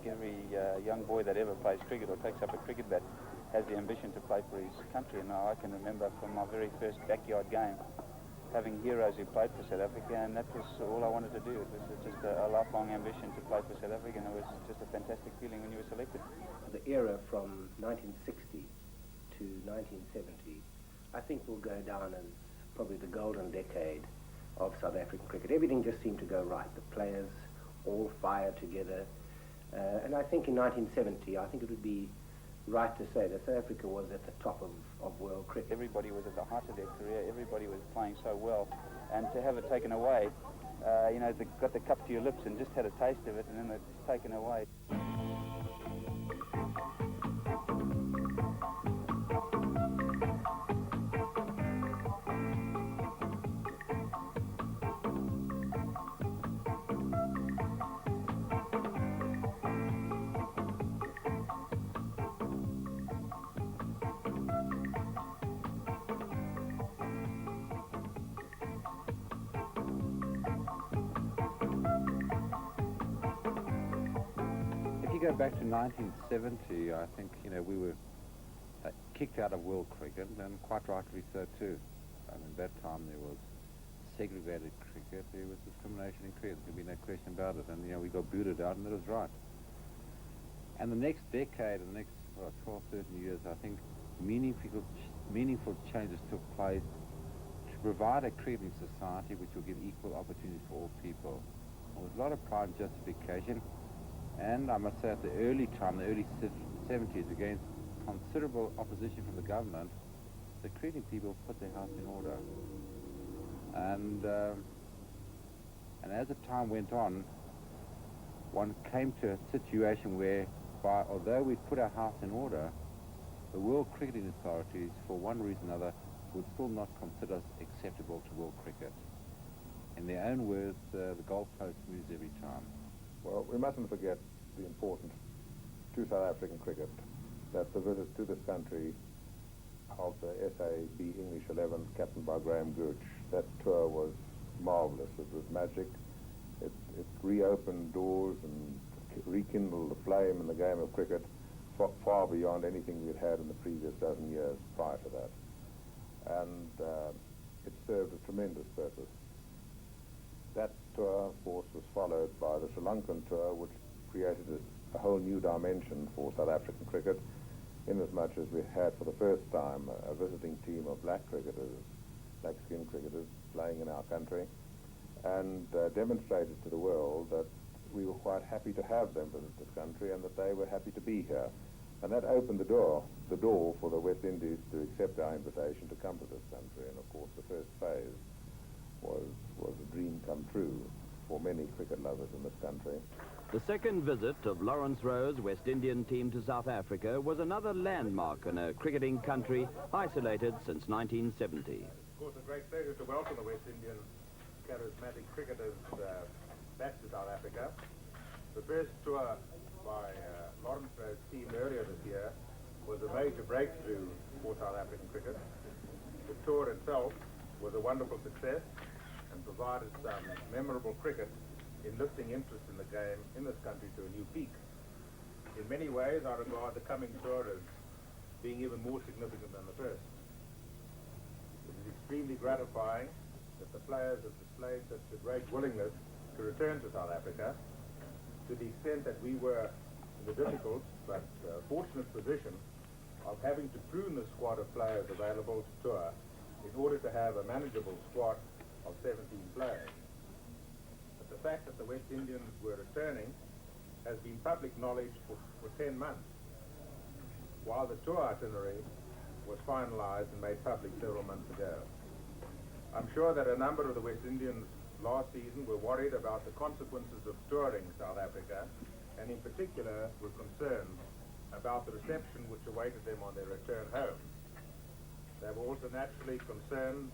every young boy that ever plays cricket or takes up a cricket bat has the ambition to play for his country. And I can remember from my very first backyard game having heroes who played for South Africa, and that was all I wanted to do. It was just a lifelong ambition to play for South Africa, and it was just a fantastic feeling when you were selected. The era from 1960 to 1970, I think, will go down as probably the golden decade of South African cricket. Everything just seemed to go right. The players all fired together. And I think in 1970, I think it would be right to say that South Africa was at the top of world cricket. Everybody was at the height of their career. Everybody was playing so well. And to have it taken away, you know, they got the cup to your lips and just had a taste of it, and then it's taken away. Go back to 1970, I think, you know, we were kicked out of world cricket, and quite rightly so too. I mean, at that time there was segregated cricket, there was discrimination in cricket, there could be no question about it, and, you know, we got booted out, and that was right. And the next decade, the next 12, 13 years, I think meaningful changes took place to provide a cricketing society which will give equal opportunities for all people. There was a lot of pride and justification. And I must say, at the early time, the early 70s, against considerable opposition from the government, the cricketing people put their house in order. And as the time went on, one came to a situation where, although we put our house in order, the World Cricketing Authorities, for one reason or another, would still not consider us acceptable to world cricket. In their own words, the goalpost moves every time. Well, we mustn't forget the importance to South African cricket that the visit to this country of the SAB English 11 captained by Graham Gooch, that tour was marvellous. It was magic. It reopened doors and rekindled the flame in the game of cricket far beyond anything we'd had in the previous dozen years prior to that. And it served a tremendous purpose. That tour, of course, was followed by the Sri Lankan tour, which created a whole new dimension for South African cricket, inasmuch as we had for the first time a visiting team of black-skinned cricketers playing in our country, and demonstrated to the world that we were quite happy to have them visit this country and that they were happy to be here. And that opened the door for the West Indies to accept our invitation to come to this country. And of course the first phase was a dream come true for many cricket lovers in this country. The second visit of Lawrence Rowe's West Indian team to South Africa was another landmark in a cricketing country isolated since 1970. Of course, a great pleasure to welcome the West Indian charismatic cricketers back to South Africa. The first tour by Lawrence Rowe's team earlier this year was a major breakthrough for South African cricket. The tour itself was a wonderful success and provided some memorable cricket in lifting interest in the game in this country to a new peak. In many ways, I regard the coming tour as being even more significant than the first. It is extremely gratifying that the players have displayed such a great willingness to return to South Africa, to the extent that we were in the difficult but fortunate position of having to prune the squad of players available to tour in order to have a manageable squad of 17 players. But the fact that the West Indians were returning has been public knowledge for 10 months, while the tour itinerary was finalized and made public several months ago. I'm sure that a number of the West Indians last season were worried about the consequences of touring South Africa, and in particular were concerned about the reception which awaited them on their return home. They were also naturally concerned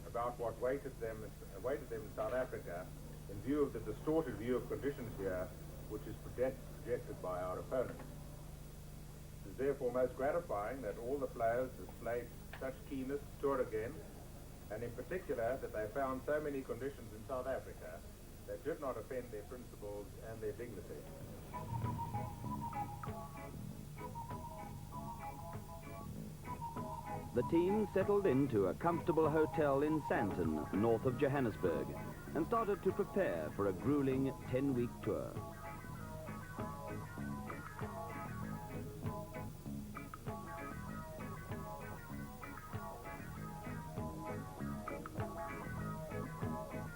about what awaited them in South Africa in view of the distorted view of conditions here, which is projected by our opponents. It is therefore most gratifying that all the players displayed such keenness to tour again, and in particular that they found so many conditions in South Africa that did not offend their principles and their dignity. The team settled into a comfortable hotel in Sandton, north of Johannesburg, and started to prepare for a grueling 10-week tour.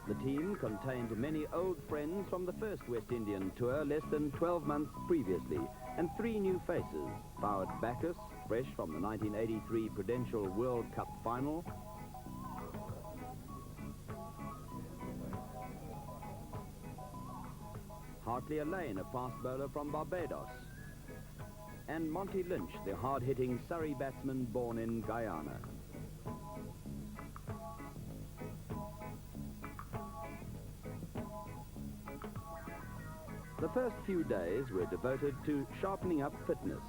The team contained many old friends from the first West Indian tour less than 12 months previously, and 3 new faces: Howard Backus, fresh from the 1983 Prudential World Cup final; Hartley Lane, a fast bowler from Barbados; and Monty Lynch, the hard-hitting Surrey batsman born in Guyana. The first few days were devoted to sharpening up fitness,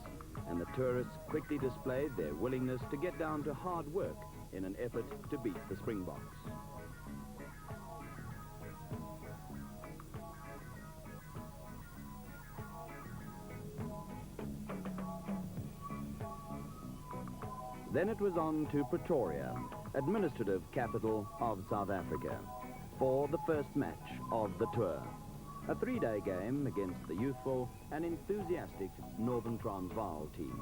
and the tourists quickly displayed their willingness to get down to hard work in an effort to beat the Springboks. Then it was on to Pretoria, administrative capital of South Africa, for the first match of the tour. A 3-day game against the youthful and enthusiastic Northern Transvaal team.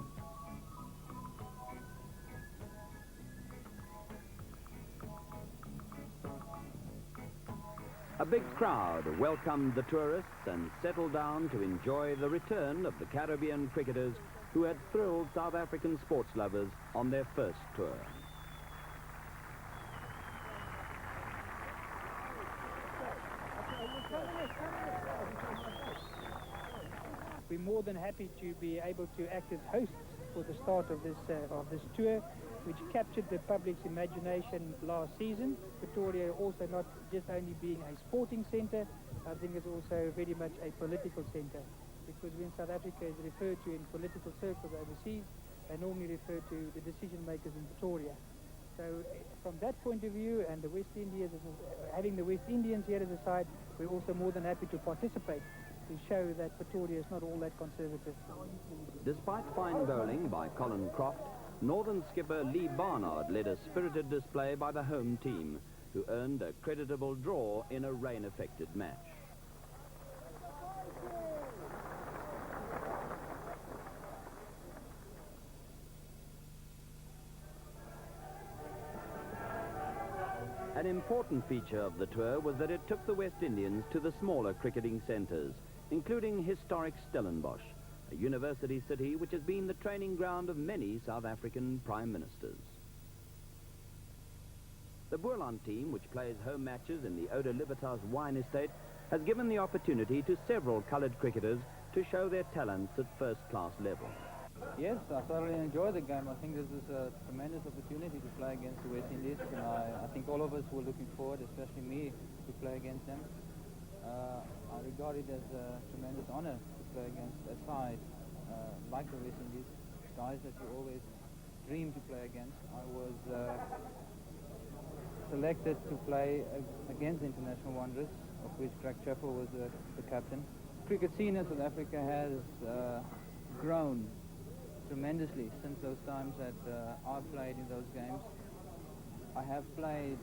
A big crowd welcomed the tourists and settled down to enjoy the return of the Caribbean cricketers who had thrilled South African sports lovers on their first tour. We're more than happy to be able to act as hosts for the start of this tour, which captured the public's imagination last season. Pretoria also not just only being a sporting centre, I think it's also very much a political centre, because when South Africa is referred to in political circles overseas, they normally refer to the decision makers in Pretoria. So from that point of view, and the West Indies, having the West Indians here as a side, we're also more than happy to participate, to show that Pretoria is not all that conservative. Despite fine bowling by Colin Croft, Northern skipper Lee Barnard led a spirited display by the home team, who earned a creditable draw in a rain-affected match. An important feature of the tour was that it took the West Indians to the smaller cricketing centres, including historic Stellenbosch, a university city which has been the training ground of many South African prime ministers. The Boerland team, which plays home matches in the Oude Libertas wine estate, has given the opportunity to several coloured cricketers to show their talents at first-class level. Yes, I thoroughly enjoyed the game. I think this is a tremendous opportunity to play against the West Indies, and I think all of us were looking forward, especially me, to play against them. I regard it as a tremendous honour to play against a side like the West Indies, guys that you always dream to play against. I was selected to play against the International Wanderers, of which Greg Chappell was the captain. Cricket scene in South Africa has grown tremendously since those times that I played in those games. I have played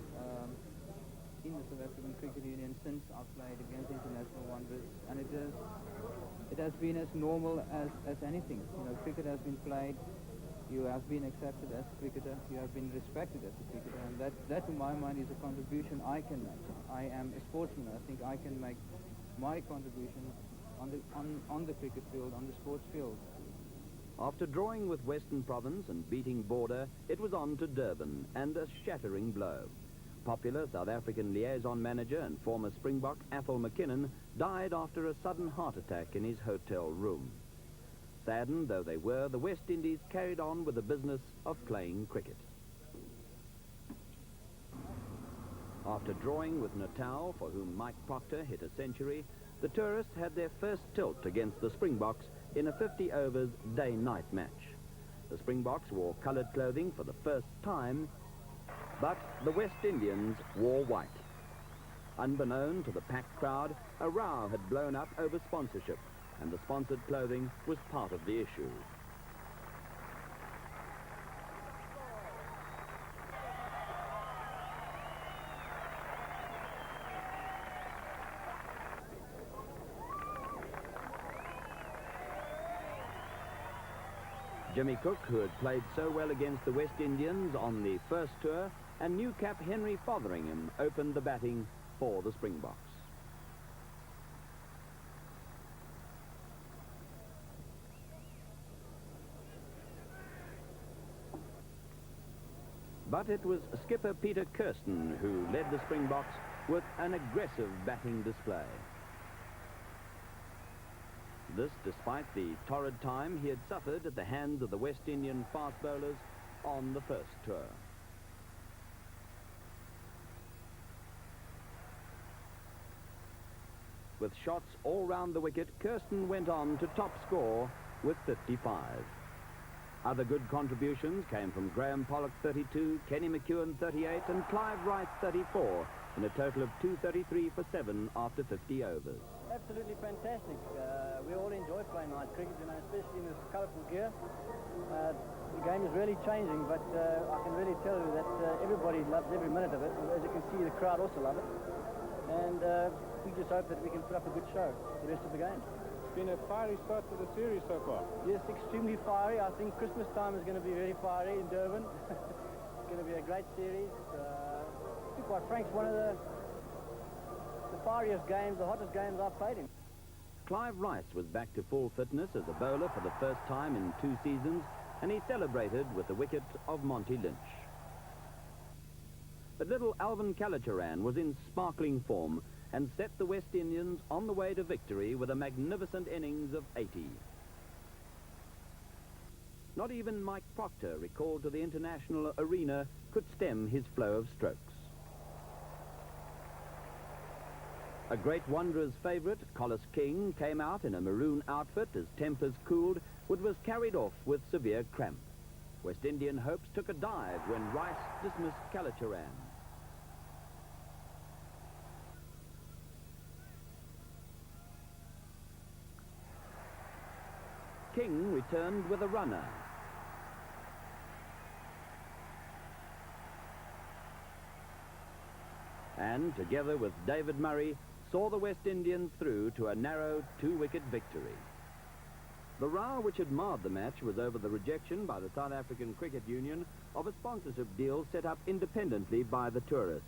in the South African Cricket Union since I played against International Wanderers, and it has been as normal as anything. You know, cricket has been played, you have been accepted as a cricketer, you have been respected as a cricketer, and that to my mind is a contribution I can make. I am a sportsman. I think I can make my contribution on the cricket field, on the sports field. After drawing with Western Province and beating Border, it was on to Durban, and a shattering blow. Popular South African liaison manager and former Springbok Athol McKinnon died after a sudden heart attack in his hotel room. Saddened though they were, the West Indies carried on with the business of playing cricket. After drawing with Natal, for whom Mike Proctor hit a century, the tourists had their first tilt against the Springboks in a 50-overs day-night match. The Springboks wore coloured clothing for the first time, but the West Indians wore white. Unbeknown to the packed crowd, a row had blown up over sponsorship, and the sponsored clothing was part of the issue. Jimmy Cook, who had played so well against the West Indians on the first tour, and new cap Henry Fotheringham opened the batting for the Springboks. But it was skipper Peter Kirsten who led the Springboks with an aggressive batting display. This despite the torrid time he had suffered at the hands of the West Indian fast bowlers on the first tour. With shots all round the wicket, Kirsten went on to top score with 55. Other good contributions came from Graham Pollock 32, Kenny McEwen 38 and Clive Rice 34 in a total of 233 for 7 after 50 overs. Absolutely fantastic. We all enjoy playing night cricket, especially in this colourful gear. The game is really changing, but I can really tell you that everybody loves every minute of it. As you can see, the crowd also love it. And we just hope that we can put up a good show the rest of the game. It's been a fiery start to the series so far. Yes, extremely fiery. I think Christmas time is going to be very fiery in Durban. It's going to be a great series. To be quite frank, it's one of the fieriest games, the hottest games I've played in. Clive Rice was back to full fitness as a bowler for the first time in 2 seasons, and he celebrated with the wicket of Monty Lynch. But little Alvin Kallicharran was in sparkling form and set the West Indians on the way to victory with a magnificent innings of 80. Not even Mike Proctor, recalled to the international arena, could stem his flow of strokes. A great Wanderers favourite, Collis King, came out in a maroon outfit as tempers cooled, but was carried off with severe cramp. West Indian hopes took a dive when Rice dismissed Kallicharran. King returned with a runner. And, together with David Murray, saw the West Indians through to a narrow 2-wicket victory. The row which had marred the match was over the rejection by the South African Cricket Union of a sponsorship deal set up independently by the tourists,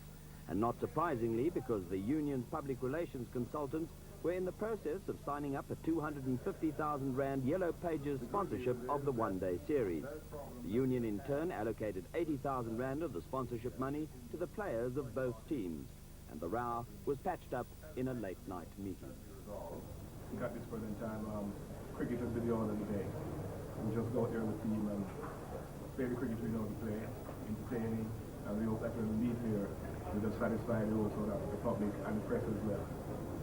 and not surprisingly because the union's public relations consultants were in the process of signing up a 250,000 Rand Yellow Pages sponsorship of the one-day series. The union in turn allocated 80,000 Rand of the sponsorship money to the players of both teams, and the row was patched up in a late-night meeting. At this point in time, cricket has been the order of the day. We just go out there with the team and play the cricket we know to play, entertaining, and we hope that when we leave here, we just satisfy the also that the public and the press as well.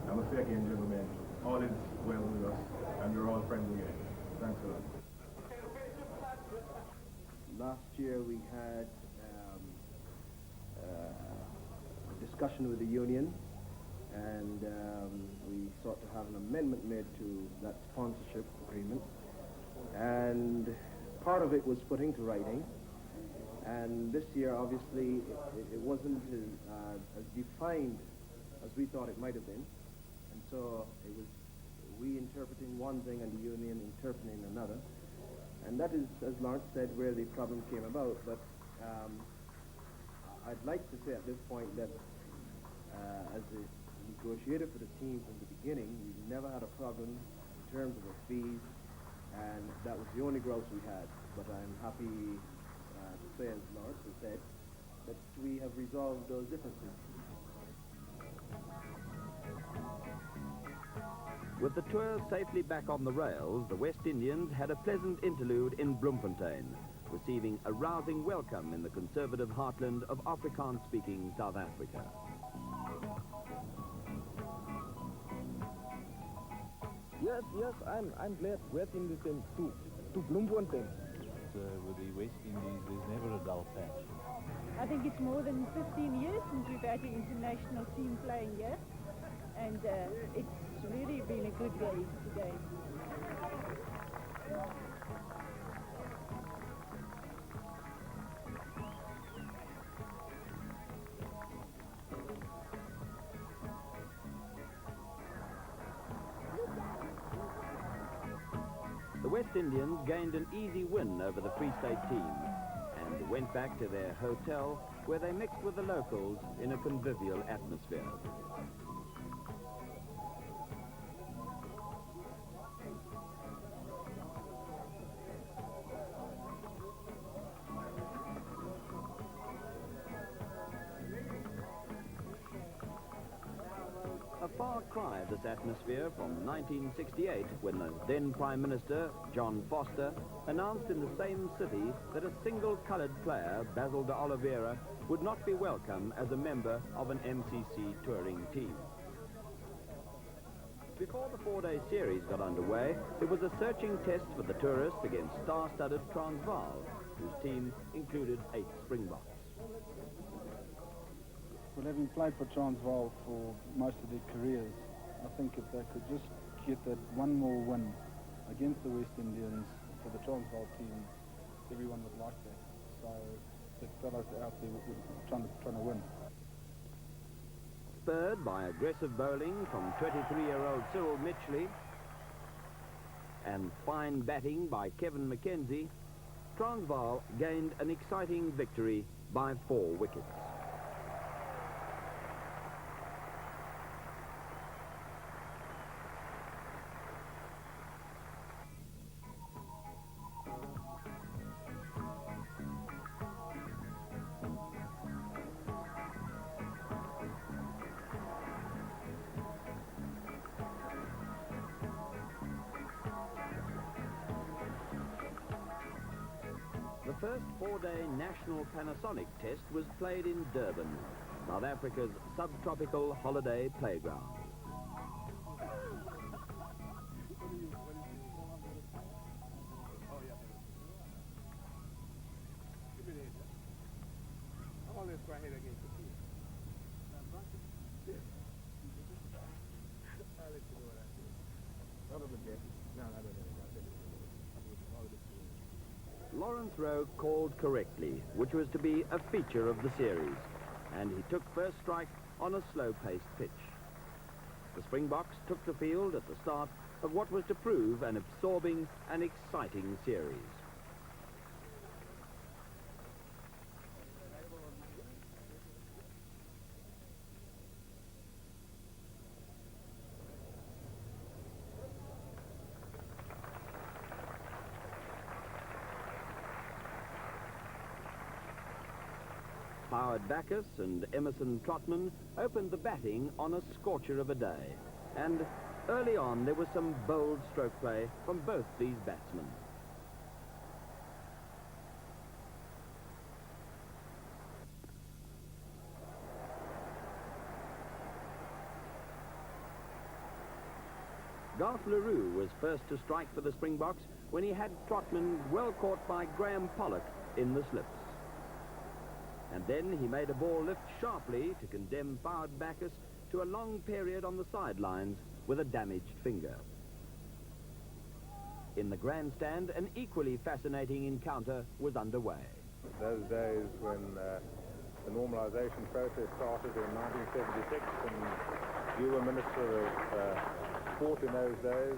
I must say again, gentlemen, all is well with us, and you're all friends again. Thanks a lot. Last year we had a discussion with the union, and we sought to have an amendment made to that sponsorship agreement, and part of it was put into writing, and this year obviously it wasn't as defined as we thought it might have been, and so it was we interpreting one thing and the union interpreting another, and that is, as Lawrence said, where the problem came about. But I'd like to say at this point that as a negotiator for the team from the beginning, we've never had a problem in terms of the fees, and that was the only grouse we had. But I'm happy to say, as Lawrence has said, that we have resolved those differences. With the tour safely back on the rails, the West Indians had a pleasant interlude in Bloemfontein, receiving a rousing welcome in the conservative heartland of Afrikaans-speaking South Africa. Yes, I'm glad West Indies came to Bloemfontein. With the West Indies, there's never a dull patch. I think it's more than 15 years since we've had the international team playing here, and it's really been a good day today. The West Indians gained an easy win over the Free State team and went back to their hotel where they mixed with the locals in a convivial atmosphere. A far cry, this atmosphere, from 1968, when the then Prime Minister, John Foster, announced in the same city that a single coloured player, Basil de Oliveira, would not be welcome as a member of an MCC touring team. Before the four-day series got underway, it was a searching test for the tourists against star-studded Transvaal, whose team included 8 Springboks. Well, having played for Transvaal for most of their careers, I think if they could just get that one more win against the West Indians for the Transvaal team, everyone would like that. So the fellows out there trying to win. Spurred by aggressive bowling from 23-year-old Cyril Mitchley and fine batting by Kevin McKenzie, Transvaal gained an exciting victory by 4 wickets. The first 4-day national Panasonic test was played in Durban, South Africa's subtropical holiday playground. Lawrence Rowe called correctly, which was to be a feature of the series, and he took first strike on a slow-paced pitch. The Springboks took the field at the start of what was to prove an absorbing and exciting series. Howard Backus and Emerson Trotman opened the batting on a scorcher of a day, and early on there was some bold stroke play from both these batsmen. Garth LaRue was first to strike for the Springboks when he had Trotman well caught by Graham Pollock in the slips. And then he made a ball lift sharply to condemn Howard Backus to a long period on the sidelines with a damaged finger. In the grandstand, an equally fascinating encounter was underway. Those days when the normalisation process started in 1976 and you were Minister of Sport in those days,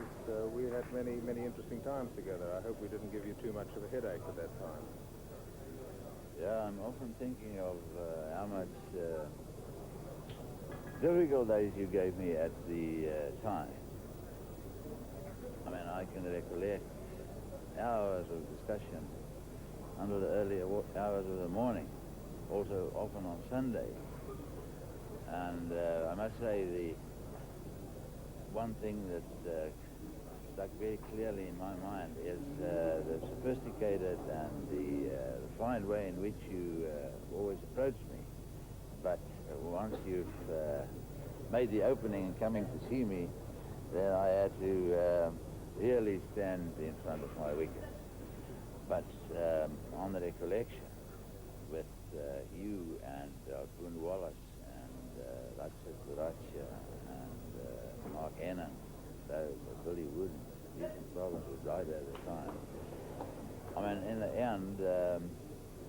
we had many, many interesting times together. I hope we didn't give you too much of a headache at that time. Yeah, I'm often thinking of how much difficult days you gave me at the time. I mean, I can recollect hours of discussion under the early hours of the morning, also often on Sunday. And I must say the one thing that stuck very clearly in my mind is the sophisticated and the fine way in which you always approached me. But once you've made the opening and coming to see me, then I had to really stand in front of my wicket. But on the recollection with you and Boone Wallace Lutz Viracha and Mark Ennan, those Billy Wood, Eastern Province, who died at the time. I mean, in the end,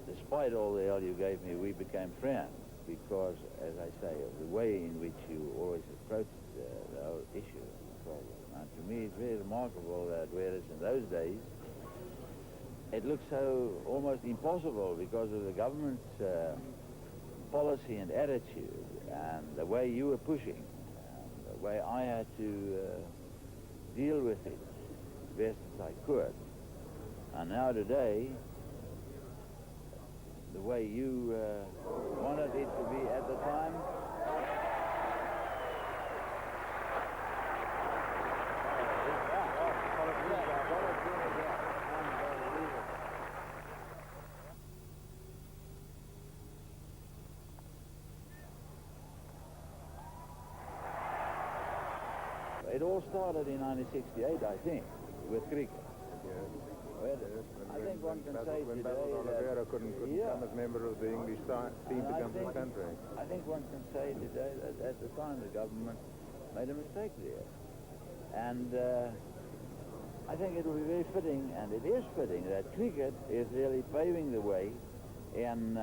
despite all the hell you gave me, we became friends because, as I say, of the way in which you always approached the whole issue. And to me, it's very remarkable that whereas in those days, it looked so almost impossible because of the government's policy and attitude and the way you were pushing, and the way I had to deal with it best as I could. And now today, the way you wanted it to be at the time, it all started in 1968, I think, with cricket. Yes. Well, I think one can say when today Basil Oliveira couldn't yeah. come as member of the English team to come to the country. I think one can say today that at the time the government made a mistake there. And I think it will be very fitting, and it is fitting, that cricket is really paving the way in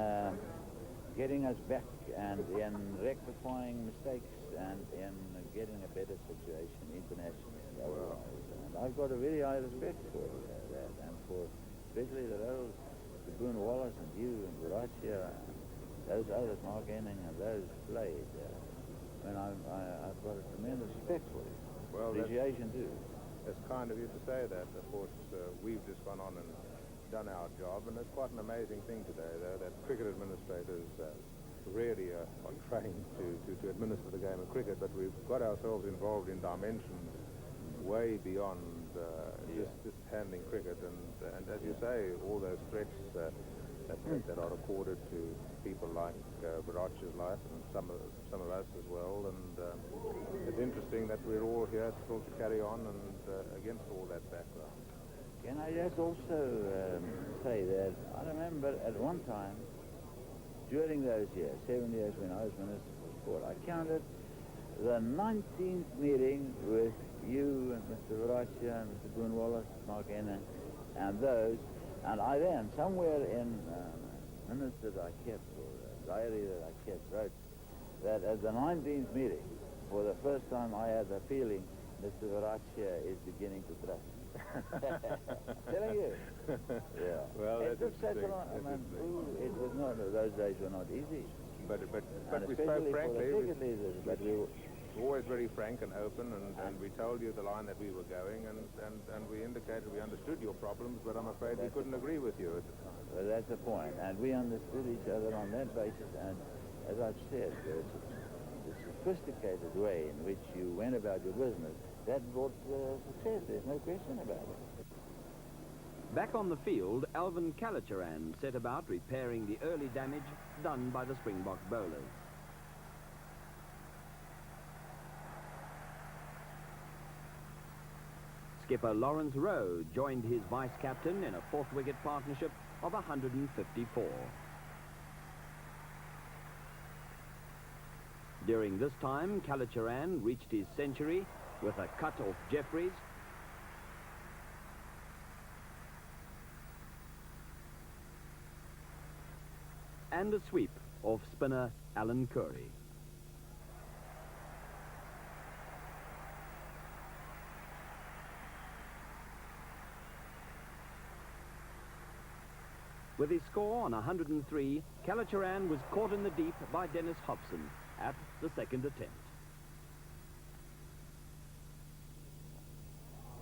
getting us back and in rectifying mistakes and in getting a better situation internationally and otherwise. And I've got a very high respect for that, and for especially the roles that Boone Wallace and you and Viracha and those others, Mark Enning and those played. And I've got a tremendous respect for it. Well, appreciation too. It's kind of you to say that. Of course, we've just gone on and done our job, and it's quite an amazing thing today, though, that cricket administrators really are trained to administer the game of cricket, but we've got ourselves involved in dimensions way beyond just handling cricket, and as you say, all those threats that are accorded to people like Viracha's life and some of us as well, and it's interesting that we're all here still to carry on and against all that background. Can I just also say that I remember at one time, during those years, 7 years when I was Minister for Sport, I counted the 19th meeting with you and Mr. Viracha and Mr. Boone Wallace, Mark Ennan, and those, and I then, somewhere in minutes that I kept, or a diary that I kept, wrote that at the 19th meeting, for the first time I had the feeling Mr. Viracha is beginning to trust me. Telling you. Yeah. Well, it took such a long, I mean, it was not, those days were not easy. But we spoke frankly. We were always very frank and open, and we told you the line that we were going, and we indicated we understood your problems, but I'm afraid we couldn't agree with you at the time. Well, that's the point, and we understood each other on that basis, and as I've said, the sophisticated way in which you went about your business, that brought success, there's no question about it. Back on the field, Alvin Kallicharran set about repairing the early damage done by the Springbok bowlers. Skipper Lawrence Rowe joined his vice-captain in a fourth-wicket partnership of 154. During this time, Kallicharran reached his century with a cut off Jeffries, and a sweep off spinner Alan Curry. With his score on 103, Kallicharran was caught in the deep by Dennis Hobson at the second attempt.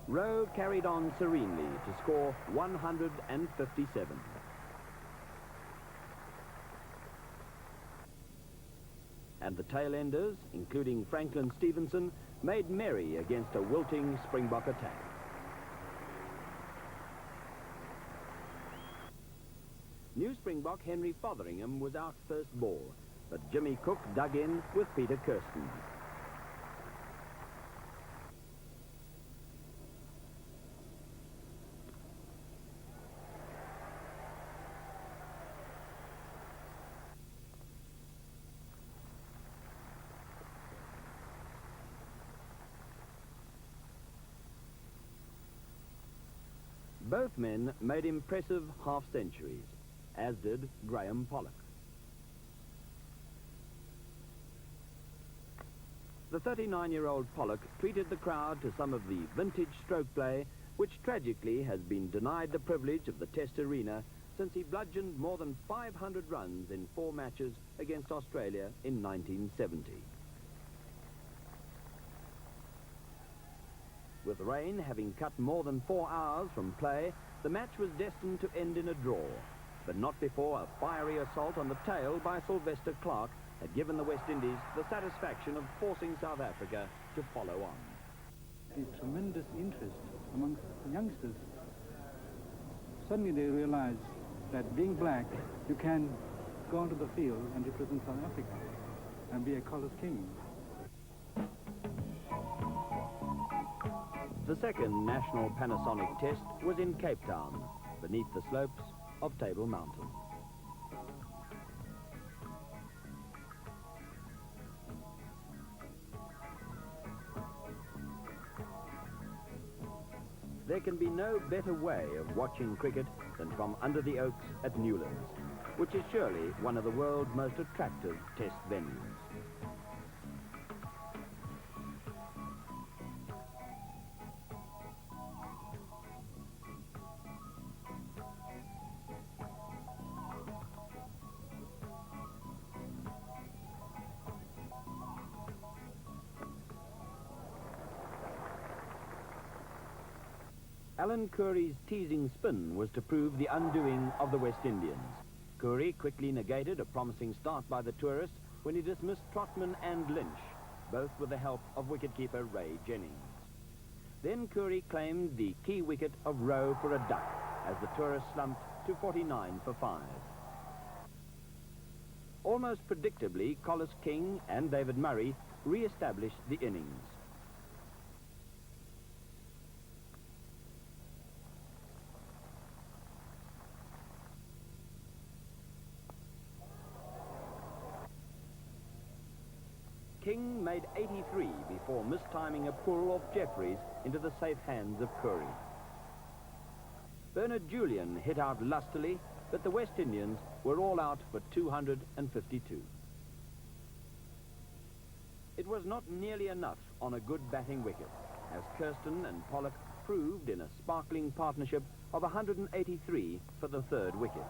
Rowe carried on serenely to score 157. And the tail-enders, including Franklin Stevenson, made merry against a wilting Springbok attack. New Springbok Henry Fotheringham was out first ball, but Jimmy Cook dug in with Peter Kirsten. Both men made impressive half-centuries, as did Graham Pollock. The 39-year-old Pollock treated the crowd to some of the vintage stroke play, which tragically has been denied the privilege of the Test arena since he bludgeoned more than 500 runs in 4 matches against Australia in 1970. With rain having cut more than 4 hours from play, the match was destined to end in a draw, but not before a fiery assault on the tail by Sylvester Clarke had given the West Indies the satisfaction of forcing South Africa to follow on. The tremendous interest amongst the youngsters. Suddenly they realize that being black, you can go onto the field and represent South Africa and be a colours king. The second national Panasonic test was in Cape Town, beneath the slopes of Table Mountain. There can be no better way of watching cricket than from under the oaks at Newlands, which is surely one of the world's most attractive test venues. Alan Curry's teasing spin was to prove the undoing of the West Indians. Curry quickly negated a promising start by the tourists when he dismissed Trotman and Lynch, both with the help of wicketkeeper Ray Jennings. Then Curry claimed the key wicket of Rowe for a duck as the tourists slumped to 49 for 5. Almost predictably, Collis King and David Murray re-established the innings. King made 83 before mistiming a pull off Jeffries into the safe hands of Curry. Bernard Julian hit out lustily, but the West Indians were all out for 252. It was not nearly enough on a good batting wicket, as Kirsten and Pollock proved in a sparkling partnership of 183 for the 3rd wicket.